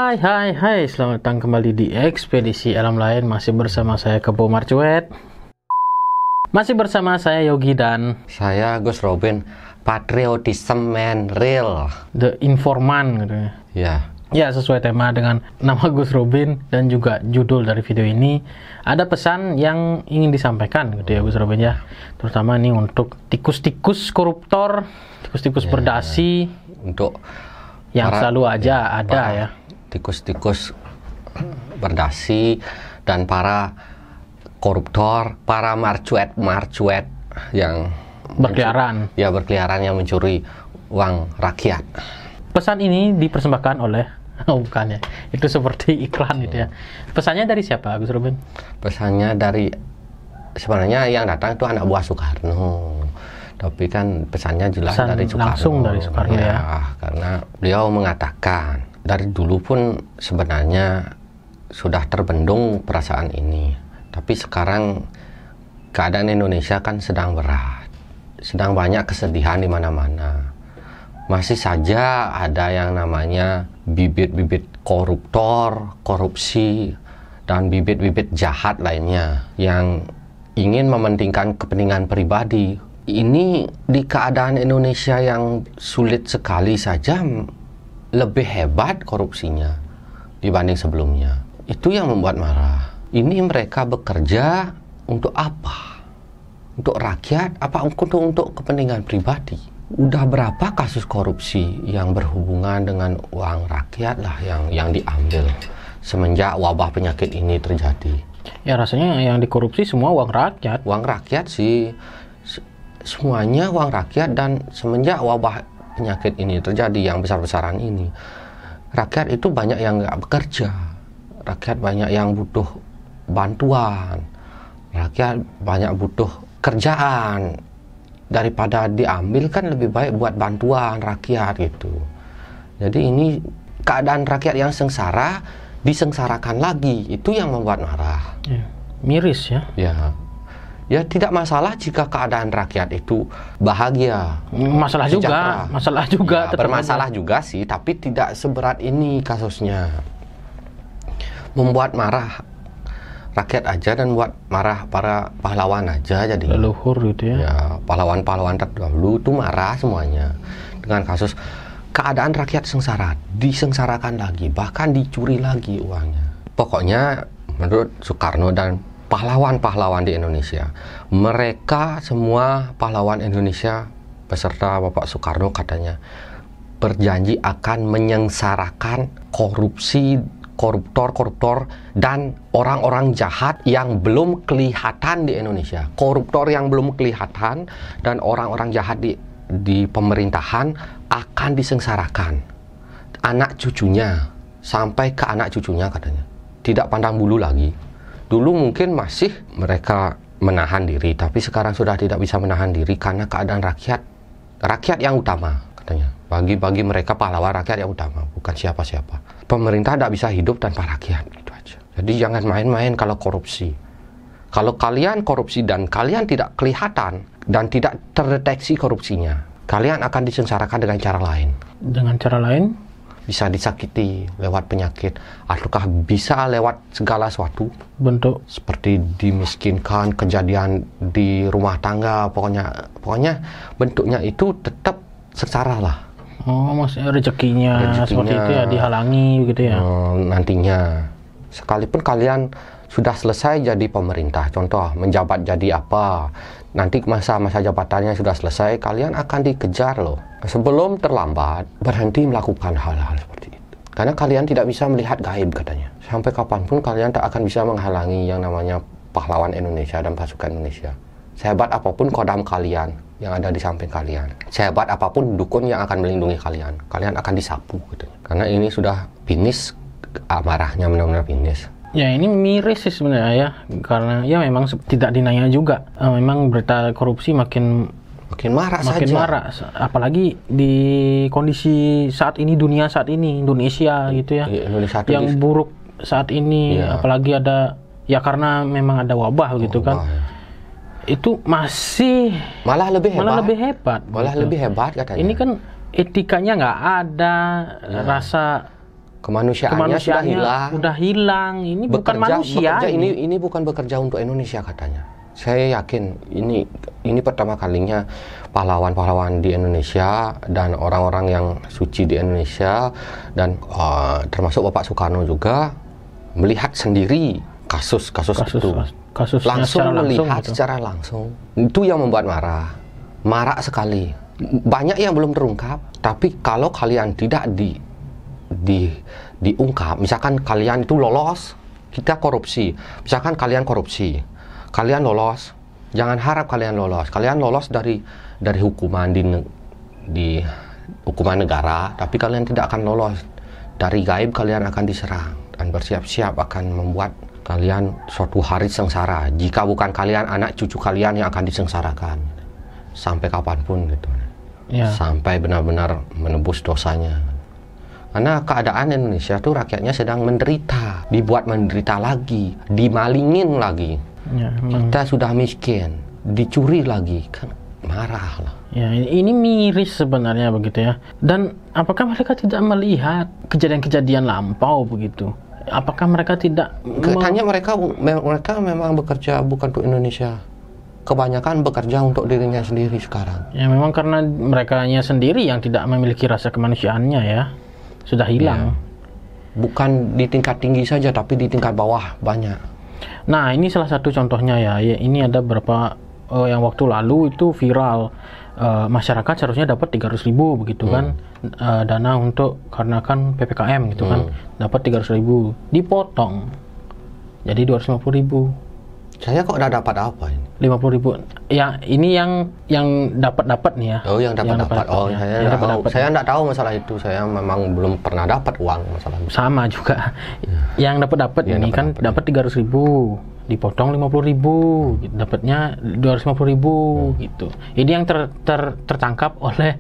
Hai, selamat datang kembali di Ekspedisi Alam Lain. Masih bersama saya Kebo Marcuet. Masih bersama saya Yogi dan saya Gus Robin, patriotism man real. The Informan gitu ya. Ya, sesuai tema dengan nama Gus Robin dan juga judul dari video ini. Ada pesan yang ingin disampaikan gitu ya Gus Robin ya. Terutama ini untuk tikus-tikus koruptor, tikus-tikus berdasi. Untuk yang selalu aja ada ya. Tikus-tikus berdasi dan para koruptor, para marcuet yang berkeliaran. Berkeliaran yang mencuri uang rakyat. Pesan ini dipersembahkan oleh bukan ya. Itu seperti iklan gitu ya. Pesannya dari siapa, Gus Robin? Pesannya dari, sebenarnya yang datang itu anak buah Soekarno. Tapi kan pesannya jelas dari Soekarno. Langsung dari Soekarno ya. Karena beliau mengatakan dari dulu pun sebenarnya sudah terbendung perasaan ini. Tapi sekarang keadaan Indonesia kan sedang berat. Sedang banyak kesedihan di mana-mana. Masih saja ada yang namanya bibit-bibit koruptor, korupsi, dan bibit-bibit jahat lainnya yang ingin mementingkan kepentingan pribadi. Ini di keadaan Indonesia yang sulit sekali saja lebih hebat korupsinya dibanding sebelumnya. Itu yang membuat marah. Ini mereka bekerja untuk apa? Untuk rakyat? Apa untuk kepentingan pribadi? Udah berapa kasus korupsi yang berhubungan dengan uang rakyat lah yang diambil semenjak wabah penyakit ini terjadi? Ya rasanya yang dikorupsi semua uang rakyat. Uang rakyat sih. Semuanya uang rakyat, dan semenjak wabah penyakit ini terjadi yang besar-besaran ini, rakyat itu banyak yang nggak bekerja, rakyat banyak yang butuh bantuan, rakyat banyak butuh kerjaan. Daripada diambil kan lebih baik buat bantuan rakyat gitu. Jadi ini keadaan rakyat yang sengsara disengsarakan lagi, itu yang membuat marah. Ya, miris ya. Ya tidak masalah jika keadaan rakyat itu bahagia. Masalah juga. Ya, bermasalah juga sih, tapi tidak seberat ini kasusnya. Membuat marah rakyat aja dan buat marah para pahlawan aja jadi. Leluhur gitu ya. Ya, pahlawan-pahlawan terdahulu itu marah semuanya dengan kasus keadaan rakyat sengsara, disengsarakan lagi, bahkan dicuri lagi uangnya. Pokoknya menurut Soekarno dan pahlawan-pahlawan di Indonesia, mereka semua pahlawan Indonesia beserta Bapak Soekarno katanya berjanji akan menyengsarakan korupsi, koruptor dan orang-orang jahat yang belum kelihatan di Indonesia. Koruptor yang belum kelihatan dan orang-orang jahat di pemerintahan akan disengsarakan. Anak cucunya, sampai ke anak cucunya katanya. Tidak pandang bulu lagi. Dulu mungkin masih mereka menahan diri, tapi sekarang sudah tidak bisa menahan diri karena keadaan rakyat yang utama katanya. Bagi mereka pahlawan rakyat yang utama, bukan siapa-siapa. Pemerintah tidak bisa hidup tanpa rakyat, gitu aja. Jadi jangan main-main kalau korupsi. Kalau kalian korupsi dan kalian tidak kelihatan dan tidak terdeteksi korupsinya, kalian akan disengsarakan dengan cara lain. Dengan cara lain? Bisa disakiti lewat penyakit, ataukah bisa lewat segala sesuatu bentuk seperti dimiskinkan, kejadian di rumah tangga, pokoknya bentuknya itu tetap sengsara lah. Oh, maksudnya rezekinya seperti itu ya, dihalangi gitu ya. Nantinya sekalipun kalian sudah selesai jadi pemerintah, contoh menjabat jadi apa, nanti masa jabatannya sudah selesai, kalian akan dikejar loh. Sebelum terlambat, berhenti melakukan hal-hal seperti itu. Karena kalian tidak bisa melihat gaib katanya. Sampai kapanpun kalian tak akan bisa menghalangi yang namanya pahlawan Indonesia dan pasukan Indonesia. Sehebat apapun kodam kalian yang ada di samping kalian, sehebat apapun dukun yang akan melindungi kalian, kalian akan disapu katanya. Karena ini sudah finish, amarahnya benar-benar finish. Ya ini miris sih sebenarnya ya, karena ya memang tidak dinanya juga. Memang berita korupsi makin marah, apalagi di kondisi saat ini, dunia saat ini, Indonesia gitu ya, yang buruk saat ini, apalagi ada ya karena memang ada wabah gitu kan. Itu masih malah lebih hebat katanya. Ini kan etikanya nggak ada, rasa Kemanusiaannya sudah hilang. Ini bukan manusia. Ini bukan bekerja untuk Indonesia katanya. Saya yakin ini pertama kalinya pahlawan-pahlawan di Indonesia dan orang-orang yang suci di Indonesia dan termasuk Bapak Soekarno juga melihat sendiri kasus itu. Langsung melihat gitu. Secara langsung. Itu yang membuat marah sekali. Banyak yang belum terungkap, tapi kalau kalian tidak diungkap, misalkan kalian itu lolos, kita korupsi, misalkan kalian korupsi, kalian lolos, jangan harap kalian lolos dari hukuman di hukuman negara, tapi kalian tidak akan lolos dari gaib. Kalian akan diserang dan bersiap-siap akan membuat kalian suatu hari sengsara. Jika bukan kalian, anak cucu kalian yang akan disengsarakan sampai kapanpun gitu ya. Sampai benar-benar menebus dosanya. Karena keadaan Indonesia tuh rakyatnya sedang menderita, dibuat menderita lagi, dimalingin lagi. Ya, kita sudah miskin, dicuri lagi, kan marah lah. Ya, ini miris sebenarnya begitu ya. Dan apakah mereka tidak melihat kejadian-kejadian lampau begitu? Apakah mereka tidak? Katanya mereka memang bekerja bukan untuk Indonesia. Kebanyakan bekerja untuk dirinya sendiri sekarang. Ya, memang karena merekanya sendiri yang tidak memiliki rasa kemanusiaannya ya. Sudah hilang. Bukan di tingkat tinggi saja, tapi di tingkat bawah banyak. Nah, ini salah satu contohnya ya. Ini ada beberapa yang waktu lalu itu viral. Masyarakat seharusnya dapat 300.000 begitu kan, dana untuk karena kan PPKM gitu kan, dapat 300.000, dipotong jadi 250.000. Saya kok udah dapat apa ini? 50.000. Ya, ini yang dapat nih ya. Oh, yang dapat. Oh, ya. Saya enggak tahu masalah itu. Saya memang belum pernah dapat uang masalah itu. Sama juga. Yang dapat ini kan dapat 300.000, dipotong 50.000, gitu. Dapatnya 250.000 gitu. Ini yang tertangkap oleh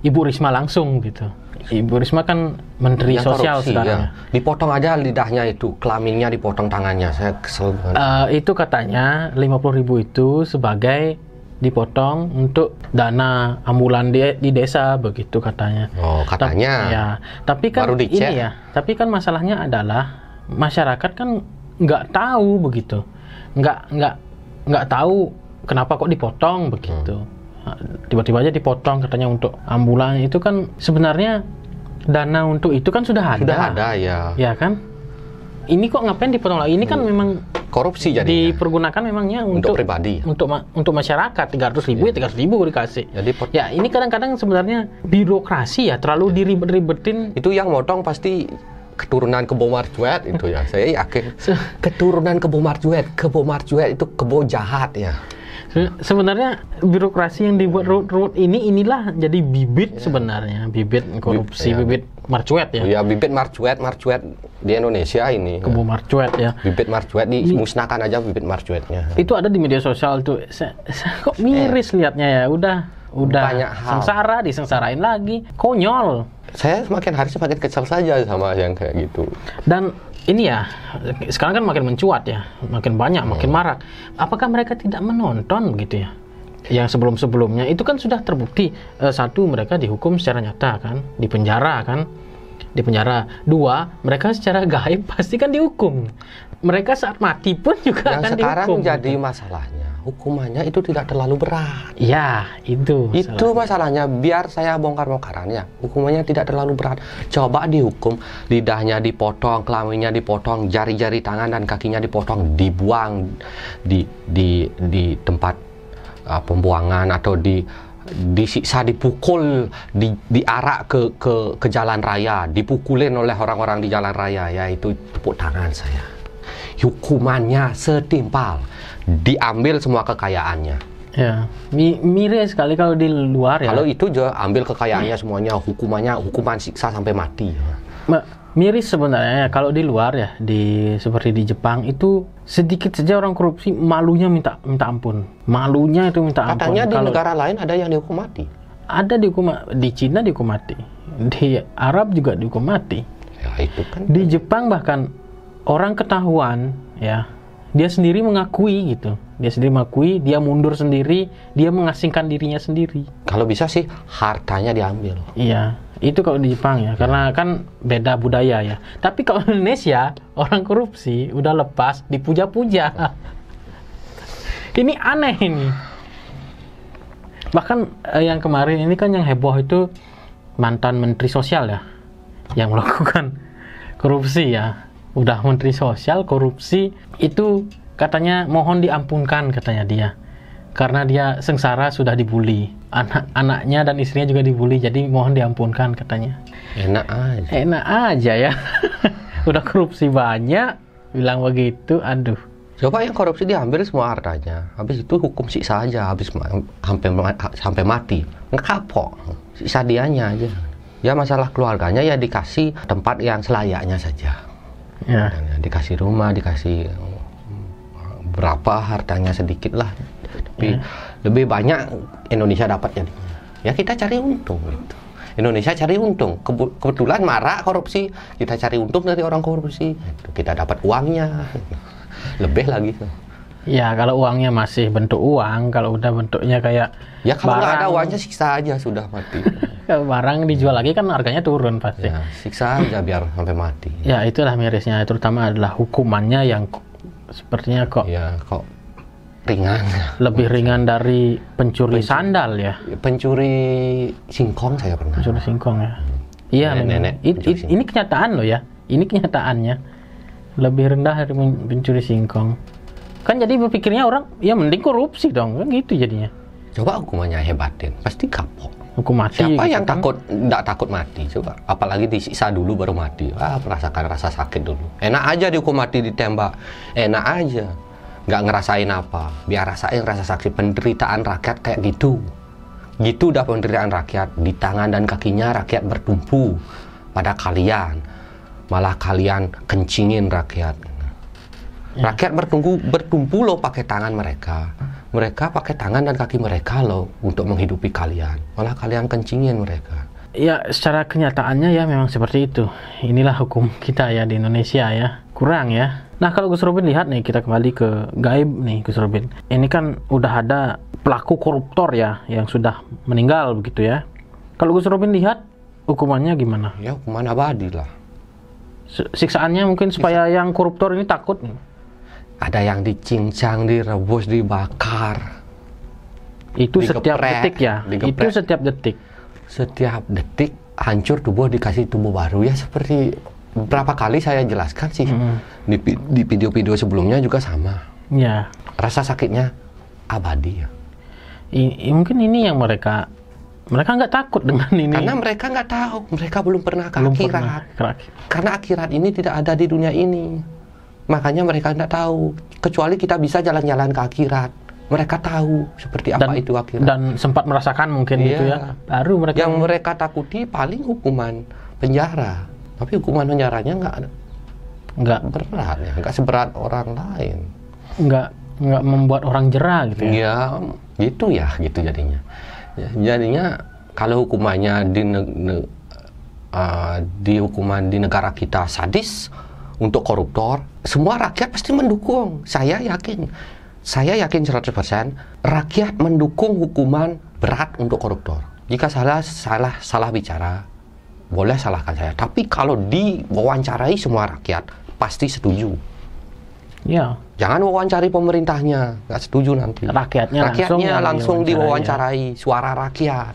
Ibu Risma langsung gitu. Ibu Risma kan Menteri Sosial sekarang. Ya. Dipotong aja lidahnya itu, kelaminnya dipotong tangannya. Saya kesel banget. Itu katanya 50.000 itu sebagai dipotong untuk dana ambulan di desa begitu katanya. Oh, katanya. Tapi kan baru dicek. Ini ya. Tapi kan masalahnya adalah masyarakat kan nggak tahu begitu. Nggak tahu kenapa kok dipotong begitu. Tiba-tiba aja dipotong katanya untuk ambulan. Itu kan sebenarnya dana untuk itu kan sudah ada. Sudah ada ya. Ya kan? Ini kok ngapain dipotong lagi? Ini kan memang korupsi jadinya. Dipergunakan memangnya untuk pribadi. Untuk masyarakat 300.000 ya 300.000 dikasih. Jadi ya ini kadang-kadang sebenarnya birokrasi ya terlalu diribet-ribetin. Itu yang motong pasti keturunan Kebo Marjuet itu ya. Saya yakin keturunan Kebo Marjuet itu kebo jahat ya. Sebenarnya birokrasi yang dibuat ruwet inilah jadi bibit sebenarnya, bibit korupsi, bibit marcuet ya. Ya, bibit marcuet di Indonesia ini. Kebo marcuet ya. Bibit marcuet dimusnahkan aja bibit marcuetnya. Itu ada di media sosial tuh. Saya kok miris liatnya ya. Udah sengsara, disengsarain lagi. Konyol. Saya semakin hari semakin kesal saja sama yang kayak gitu. Dan ini ya, sekarang kan makin mencuat ya, makin banyak, makin marak. Apakah mereka tidak menonton begitu ya? Yang sebelum-sebelumnya itu kan sudah terbukti. Satu, mereka dihukum secara nyata kan, di penjara kan, di penjara. Dua, mereka secara gaib pasti kan dihukum. Mereka saat mati pun juga yang akan dihukum. Yang sekarang jadi masalahnya, hukumannya itu tidak terlalu berat. Ya, itu masalahnya. Biar saya bongkar-bongkaran ya, hukumannya tidak terlalu berat. Coba dihukum, lidahnya dipotong, kelaminnya dipotong, jari-jari tangan dan kakinya dipotong, dibuang di tempat pembuangan atau disiksa, dipukul, diarak ke jalan raya, dipukulin oleh orang-orang di jalan raya. Ya, itu tepuk tangan saya. Hukumannya setimpal, diambil semua kekayaannya. Ya, miris sekali kalau di luar ya. Kalau itu juga ambil kekayaannya semuanya, hukuman siksa sampai mati. Miris sebenarnya ya, kalau di luar ya, seperti di Jepang itu sedikit saja orang korupsi malunya minta ampun. Malunya itu minta ampun. Katanya di negara lain ada yang dihukum mati. Ada dihukum, di Cina dihukum mati. Di Arab juga dihukum mati. Ya, itu kan. Di Jepang bahkan orang ketahuan ya, dia sendiri mengakui gitu. Dia sendiri mengakui, dia mundur sendiri, dia mengasingkan dirinya sendiri. Kalau bisa sih hartanya diambil. Iya, Itu kalau di Jepang ya, karena kan beda budaya ya. Tapi kalau Indonesia, orang korupsi udah lepas dipuja-puja. Ini aneh ini. Bahkan yang kemarin ini kan yang heboh itu mantan Menteri Sosial ya, yang melakukan korupsi ya. Udah Menteri Sosial korupsi, itu katanya mohon diampunkan katanya dia. Karena dia sengsara sudah dibully. Anak-anaknya dan istrinya juga dibully, jadi mohon diampunkan katanya. Enak aja ya. Udah korupsi banyak, bilang begitu, aduh. Coba yang korupsi diambil semua hartanya, habis itu hukum siksa aja, habis sampai mati, nggak kapok, siksa dianya aja. Ya masalah keluarganya ya dikasih tempat yang selayaknya saja. Ya. Dikasih rumah, dikasih berapa hartanya sedikit lah. Tapi lebih banyak Indonesia dapat jadinya. Ya kita cari untung gitu. Indonesia cari untung. Kebetulan marak korupsi, kita cari untung dari orang korupsi. Kita dapat uangnya. Lebih lagi. Ya kalau uangnya masih bentuk uang, kalau udah bentuknya kayak ya kalau nggak ada uangnya siksa aja sudah mati. Kalau barang dijual lagi kan harganya turun pasti. Ya, siksa aja biar sampai mati. Ya itulah mirisnya, terutama adalah hukumannya yang sepertinya kok ringan. Lebih ringan dari pencuri sandal ya. Pencuri singkong saya pernah. Pencuri singkong ya. Iya, ini kenyataan loh ya. Ini kenyataannya. Lebih rendah dari pencuri singkong. Kan jadi berpikirnya orang, ya mending korupsi dong, kan gitu jadinya. Coba hukumannya hebatin, pasti kapok. Hukum mati. Siapa gitu yang kan? nggak takut mati? Coba, apalagi disiksa dulu baru mati. Merasakan rasa sakit dulu. Enak aja dihukum mati ditembak, enak aja. Nggak ngerasain apa, biar rasain rasa sakit penderitaan rakyat kayak gitu. Gitu udah penderitaan rakyat, di tangan dan kakinya rakyat bertumpu pada kalian. Malah kalian kencingin rakyat. Rakyat bertumpu loh pakai tangan mereka. Mereka pakai tangan dan kaki mereka loh untuk menghidupi kalian. Malah kalian kencingin mereka. Ya secara kenyataannya ya memang seperti itu. Inilah hukum kita ya di Indonesia ya. Kurang ya. Nah kalau Gus Robin lihat nih, kita kembali ke gaib nih Gus Robin. Ini kan udah ada pelaku koruptor ya yang sudah meninggal begitu ya. Kalau Gus Robin lihat hukumannya gimana? Ya hukuman abadi lah. Siksaannya mungkin supaya yang koruptor ini takut. Ada yang dicincang, direbus, dibakar. Itu setiap detik ya? Itu setiap detik? Setiap detik hancur tubuh, dikasih tubuh baru. Ya seperti berapa kali saya jelaskan sih. Di video-video sebelumnya juga sama. Ya. Rasa sakitnya abadi ya. Mungkin ini yang mereka nggak takut dengan ini. Karena mereka nggak tahu. Mereka belum pernah ke akhirat. Karena akhirat ini tidak ada di dunia ini. Makanya mereka tidak tahu. Kecuali kita bisa jalan-jalan ke akhirat. Mereka tahu seperti apa itu akhirat. Dan sempat merasakan mungkin gitu ya. Baru mereka. Yang mereka takuti paling hukuman penjara. Tapi hukuman penjaranya nggak berat ya. Nggak seberat orang lain. Nggak membuat orang jera gitu ya. Ya gitu ya, gitu jadinya. Ya, jadinya kalau hukumannya di hukuman di negara kita sadis untuk koruptor, semua rakyat pasti mendukung. Saya yakin 100% rakyat mendukung hukuman berat untuk koruptor. Jika salah bicara, boleh salahkan saya. Tapi kalau diwawancarai semua rakyat, pasti setuju. Ya. Jangan wawancari pemerintahnya, nggak setuju nanti. Rakyatnya langsung diwawancarai, suara rakyat.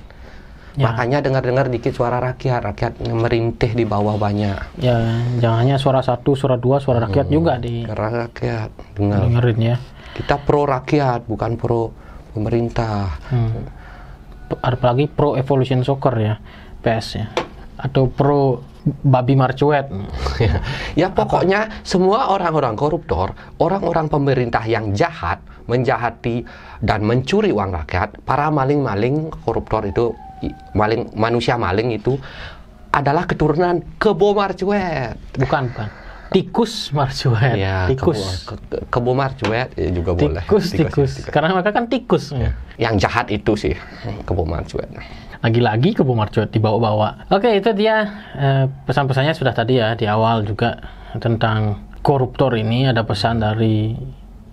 Ya. Makanya dengar-dengar dikit suara rakyat merintih di bawah banyak. Ya, jangan hanya suara 1, suara 2, suara rakyat juga di. Suara rakyat, dengerin ya. Kita pro rakyat, bukan pro pemerintah. Apalagi pro Evolution Soccer ya, PS ya, atau pro babi marcuet. Ya pokoknya semua orang-orang koruptor, orang-orang pemerintah yang jahat, menjahati dan mencuri uang rakyat, para maling-maling koruptor itu, manusia maling itu adalah keturunan Kebo Marcuet. Bukan. Tikus Marcuet. Ya, Kebo Marcuet ya juga boleh. Tikus. Karena mereka kan tikus. Ya. Yang jahat itu sih Kebo Marcuet. Lagi-lagi Kebo Marcuet dibawa-bawa. Oke, itu dia pesan-pesannya sudah tadi ya di awal juga tentang koruptor ini. Ada pesan dari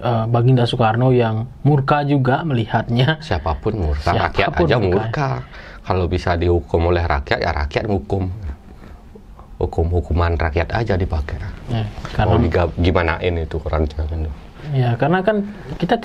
Baginda Soekarno yang murka juga melihatnya. Siapapun murka, rakyat aja murka. Kalau bisa dihukum oleh rakyat, ya rakyat hukum. Hukuman rakyat aja dipakai. Ya, karena gimanain itu rancangan. Ya, karena kan kita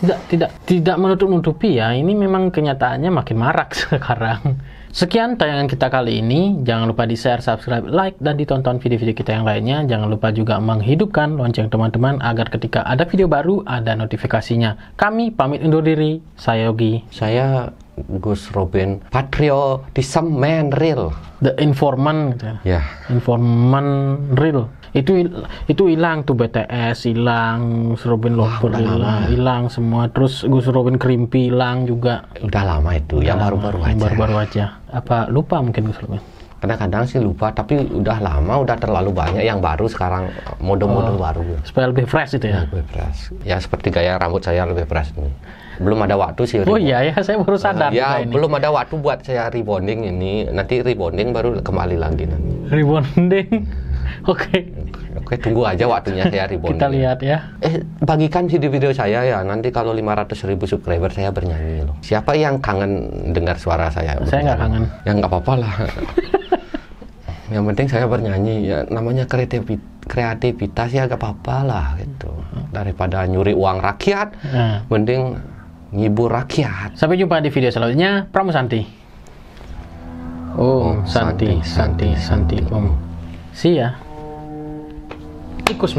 tidak menutup-nutupi ya. Ini memang kenyataannya makin marak sekarang. Sekian tayangan kita kali ini. Jangan lupa di-share, subscribe, like, dan ditonton video-video kita yang lainnya. Jangan lupa juga menghidupkan lonceng teman-teman agar ketika ada video baru ada notifikasinya. Kami pamit undur diri. Saya Yogi. Saya Gus Robin. Patriotism man real. The Informant. Ya. Informant real. Itu hilang tuh, BTS hilang, Gus Robin Lover hilang semua, terus Gus Robin Krimpi hilang juga. Udah lama itu, yang baru-baru aja. Apa lupa mungkin Gus Robin? Kadang-kadang sih lupa, tapi udah lama, udah terlalu banyak yang baru sekarang, mode-mode baru. Supaya lebih fresh itu ya? Lebih fresh. Ya seperti gaya rambut saya lebih fresh nih. Belum ada waktu sih. Oh iya ya, saya baru sadar. Ya belum ada waktu buat saya rebonding ini. Nanti rebonding baru kembali lagi nanti. Rebonding? Oke, tunggu aja waktunya saya rebonding. Kita lihat ya. Bagikan video saya ya. Nanti kalau 500.000 subscriber saya bernyanyi loh. Siapa yang kangen dengar suara saya? Saya nggak kangen. Ya nggak apa-apa lah. Yang penting saya bernyanyi. Ya namanya kreativitas ya nggak apa-apa lah gitu. Daripada nyuri uang rakyat, mending ngibur rakyat. Sampai jumpa di video selanjutnya. Pramusanti. Santi. See ya. Ikus